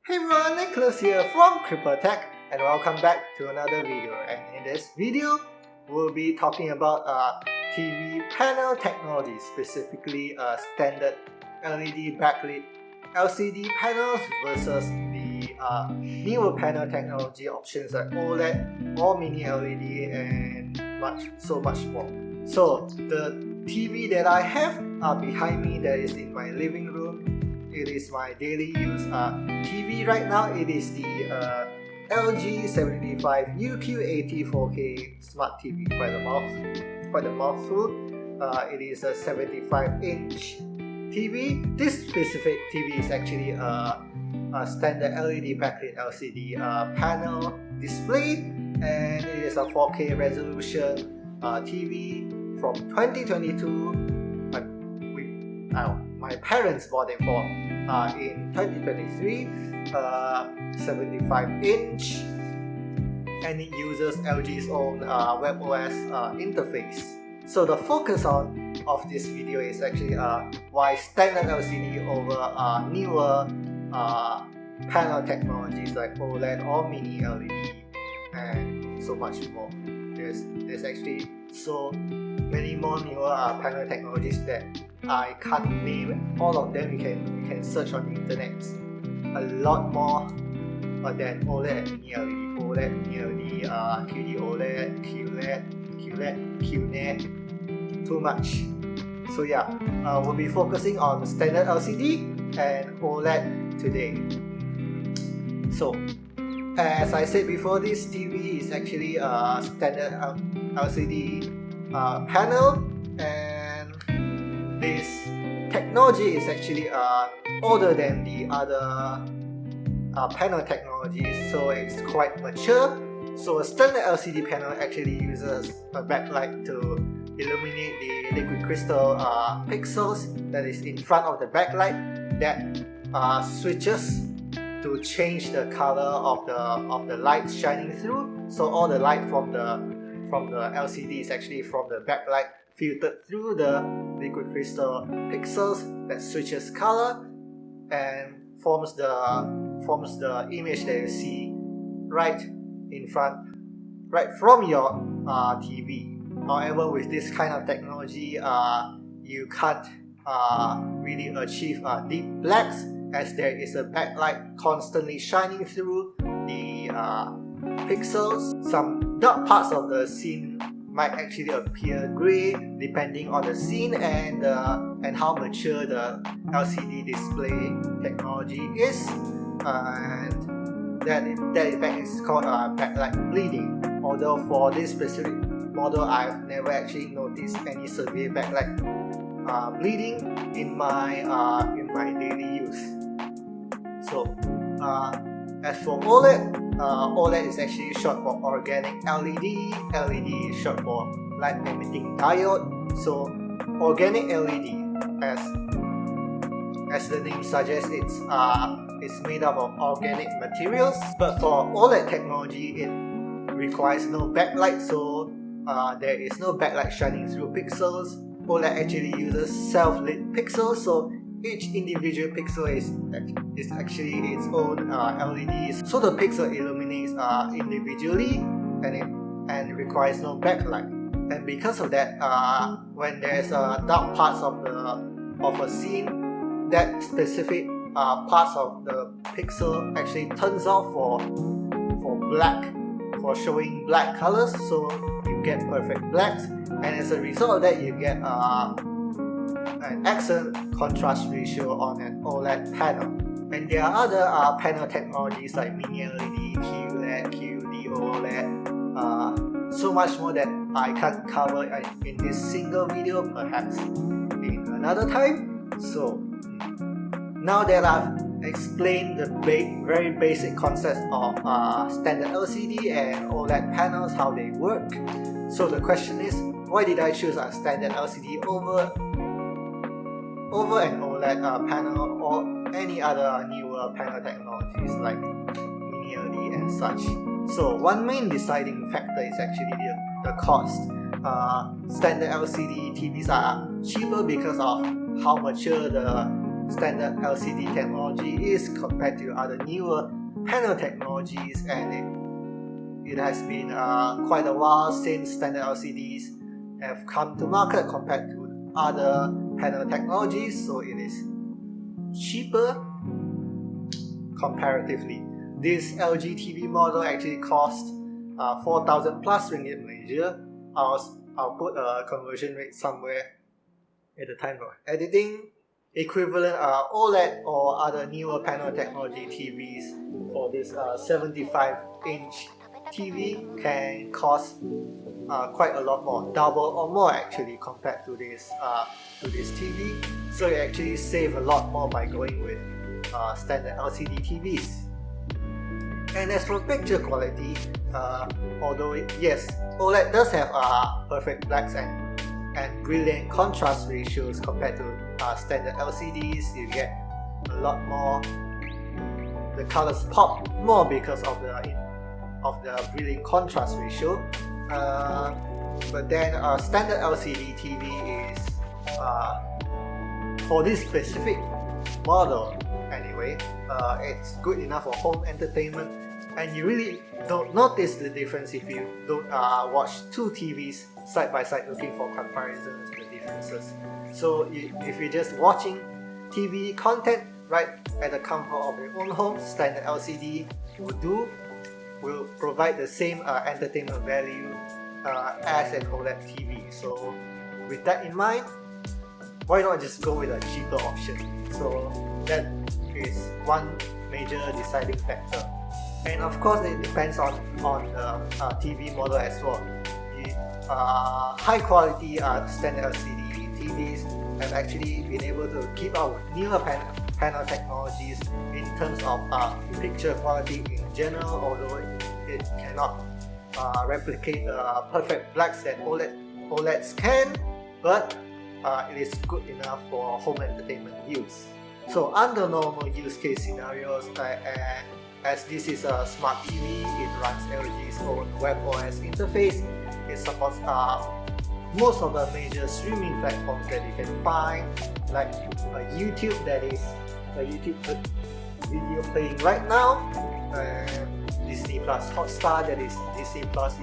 Hey everyone, Nicholas here from Crippled Tech and welcome back to another video. And in this video, we'll be talking about TV panel technology, specifically standard LED backlit LCD panels versus the newer panel technology options like OLED or mini LED and so much more. So the TV that I have behind me, that is in my living room, it is my daily use TV right now. It is the LG 75 UQ80 4K Smart TV, quite a mouthful. It is a 75-inch TV. This specific TV is actually a standard LED backlit LCD panel display, and it is a 4K resolution TV from 2022. My parents bought it for in 2023, 75-inch, and it uses LG's own webOS interface. So the focus of this video is actually why standard LCD over newer panel technologies like OLED or mini LED and so much more. There's actually so many more newer panel technologies that I can't name all of them. You can search on the internet. A lot more than OLED and mini LED, OLED, mini LED, QD OLED, QNET, too much. So yeah, we'll be focusing on standard LCD and OLED today. So as I said before, this TV is actually a standard LCD panel, and this technology is actually older than the other panel technologies, so it's quite mature. So a standard LCD panel actually uses a backlight to illuminate the liquid crystal pixels that is in front of the backlight, that switches to change the color of the light shining through. So all the light from the LCD is actually from the backlight filtered through the liquid crystal pixels that switches color and forms the image that you see right in front, right from your TV. However, with this kind of technology, you can't really achieve deep blacks, as there is a backlight constantly shining through the pixels. Some dark parts of the scene might actually appear grey depending on the scene and how mature the LCD display technology is, and that effect is called backlight bleeding. Although for this specific model, I've never actually noticed any severe backlight bleeding in my daily use. So as for OLED, OLED is actually short for organic LED. LED is short for light emitting diode. So organic LED, as the name suggests, it's made up of organic materials. But for OLED technology, it requires no backlight, so there is no backlight shining through pixels. OLED actually uses self-lit pixels, so each individual pixel is actually its own LED. So the pixel illuminates individually, and it requires no backlight. And because of that, when there's dark parts of a scene, that specific parts of the pixel actually turns off for black, for showing black colors, so you get perfect blacks, and as a result of that, you get an excellent contrast ratio on an OLED panel. And there are other panel technologies like mini LED, QLED, QD OLED, so much more that I can't cover in this single video, perhaps in another time. So now that I've explained the very basic concepts of standard LCD and OLED panels, how they work, so the question is, why did I choose a standard LCD over an OLED panel or any other newer panel technologies like mini LED and such? So one main deciding factor is actually the cost. Standard LCD TVs are cheaper because of how mature the standard LCD technology is compared to other newer panel technologies, and it has been quite a while since standard LCDs have come to market compared to other panel technologies, so it is cheaper comparatively. This LG TV model actually cost 4,000 plus ringgit Malaysia. I'll put a conversion rate somewhere at the time of editing. Equivalent OLED or other newer panel technology TVs for this 75-inch TV can cost quite a lot more, double or more actually compared to this TV. So you actually save a lot more by going with standard LCD TVs. And as for picture quality, although yes, OLED does have perfect blacks and brilliant contrast ratios compared to standard LCDs, you get a lot more. The colors pop more because of the brilliant contrast ratio. But then standard LCD TV is for this specific model anyway. It's good enough for home entertainment, and you really don't notice the difference if you don't watch two TVs side by side looking for comparisons and the differences. So if you're just watching TV content right at the comfort of your own home, standard LCD will provide the same entertainment value as an OLED TV. So with that in mind, why not just go with a cheaper option? So that is one major deciding factor. And of course, it depends on the TV model as well. High quality standard LCD TVs have actually been able to keep up with newer panel technologies in terms of picture quality in general, although it cannot replicate perfect blacks that OLEDs can, but it is good enough for home entertainment use. So under normal use case scenarios, as this is a smart TV, it runs LG's own webOS interface. It supports most of the major streaming platforms that you can find, like YouTube, that is a YouTube video playing right now, Disney Plus Hotstar, that is Disney Plus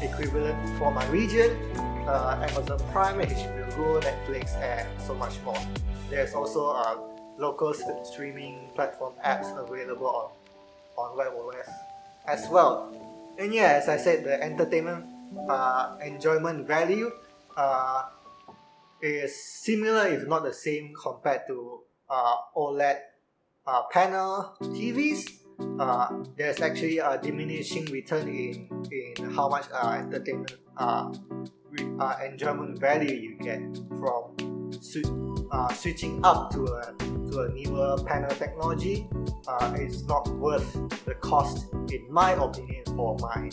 equivalent for my region, Amazon Prime, HBO Go, Netflix, and so much more. There's also local streaming platform apps available on webOS as well. And yeah, as I said, the entertainment enjoyment value is similar, if not the same, compared to OLED panel TVs. There's actually a diminishing return in how much entertainment enjoyment value you get from switching up to a newer panel technology. It's not worth the cost, in my opinion, for my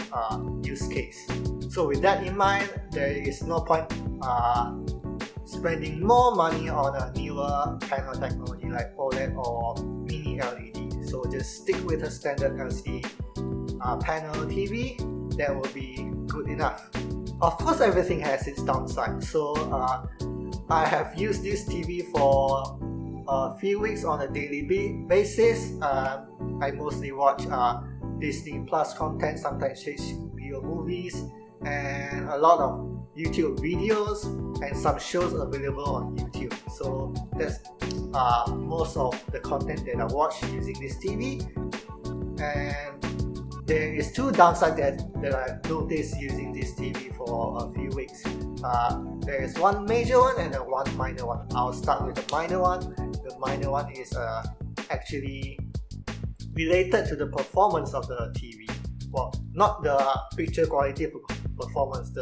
use case. So with that in mind, there is no point spending more money on a newer panel technology like OLED or mini LED. So just stick with a standard LCD panel TV. That will be good enough. Of course, everything has its downside. So I have used this TV for a few weeks on a daily basis. I mostly watch Disney Plus content, sometimes HBO movies, and a lot of YouTube videos and some shows available on YouTube. So that's most of the content that I watch using this TV. And there is two downsides that I've noticed using this TV for a few weeks. There is one major one and one minor one. I'll start with the minor one. The minor one is actually related to the performance of the TV. Well, not the picture quality performance.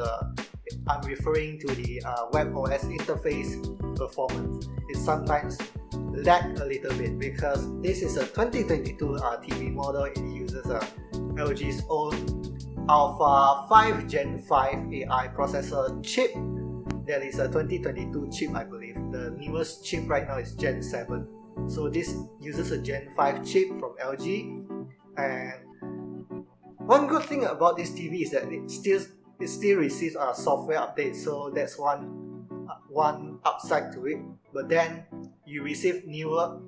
I'm referring to the webOS interface performance. It sometimes lag a little bit because this is a 2022 TV model. It uses LG's own Alpha 5 Gen 5 AI processor chip. That is a 2022 chip, I believe. The newest chip right now is Gen 7. So this uses a Gen 5 chip from LG. And one good thing about this TV is that it still receives software updates. So that's one upside to it. But then you receive newer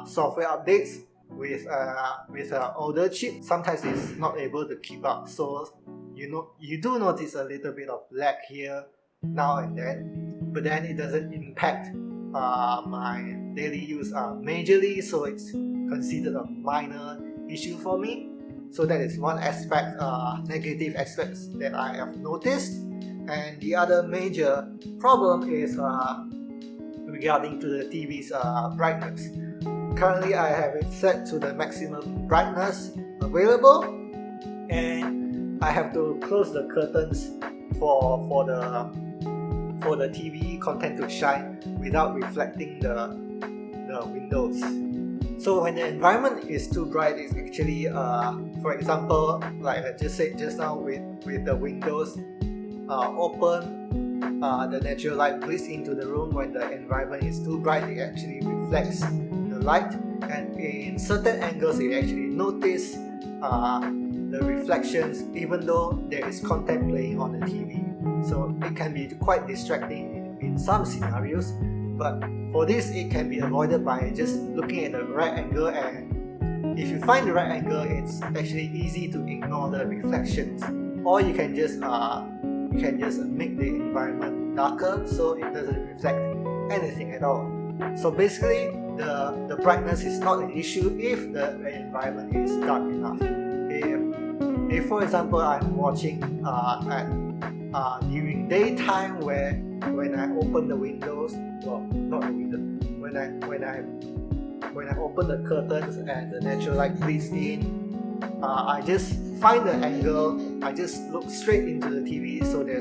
software updates with an older chip, sometimes it's not able to keep up. So you do notice a little bit of lag here now and then, but then it doesn't impact my daily use majorly, so it's considered a minor issue for me. So that is one aspect, negative aspects that I have noticed. And the other major problem is regarding to the TV's brightness. Currently I have it set to the maximum brightness available, and I have to close the curtains for the TV content to shine without reflecting the windows. So when the environment is too bright, it's actually, for example, like I just said just now, with the windows open, the natural light bleeds into the room. When the environment is too bright, it actually reflects the light, and in certain angles you actually notice the reflections even though there is content playing on the TV. So it can be quite distracting in some scenarios, but for this it can be avoided by just looking at the right angle, and if you find the right angle, it's actually easy to ignore the reflections, or you can just make the environment darker so it doesn't reflect anything at all. So basically the brightness is not an issue if the environment is dark enough. If for example I'm watching during daytime, where when I open the windows, well, not the window, when I open the curtains and the natural light bleeds in, I just find the angle, I just look straight into the TV, so there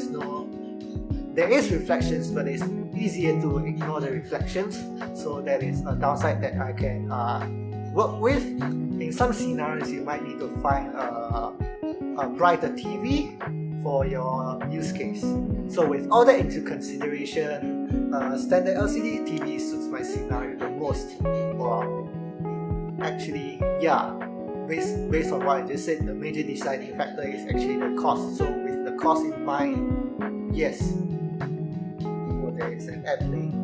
is reflections, but it's easier to ignore the reflections. So that is a downside that I can work with. In some scenarios you might need to find a brighter TV for your use case. So with all that into consideration, standard LCD TV suits my scenario the most. Well, actually, yeah, based on what I just said, the major deciding factor is actually the cost. So with the cost in mind, yes, there is an ad link.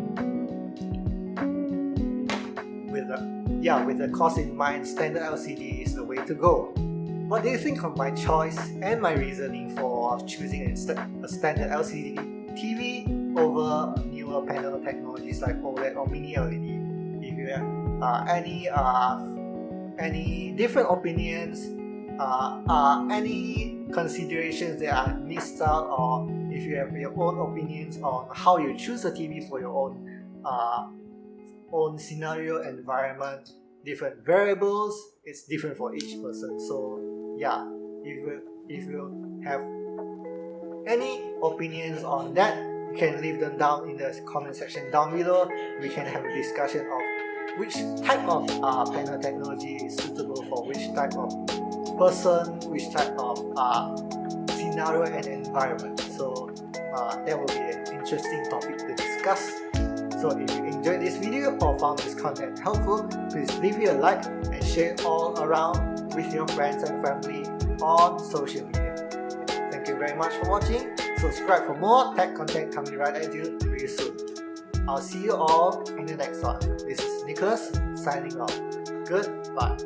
With the cost in mind, standard LCD is the way to go. What do you think of my choice and my reasoning for choosing a standard LCD TV over newer panel technologies like OLED or mini LED? If you have any different opinions, any considerations that I missed out, or if you have your own opinions on how you choose a TV for your own scenario, environment, different variables, it's different for each person. So yeah, if you have any opinions on that, you can leave them down in the comment section down below. We can have a discussion of which type of panel technology is suitable for which type of person, which type of scenario and environment. So that will be an interesting topic to discuss. So if you enjoyed this video or found this content helpful, please leave me a like and share it all around with your friends and family on social media. Thank you very much for watching. Subscribe for more tech content coming right at you real soon. I'll see you all in the next one. This is Nicholas signing off. Goodbye.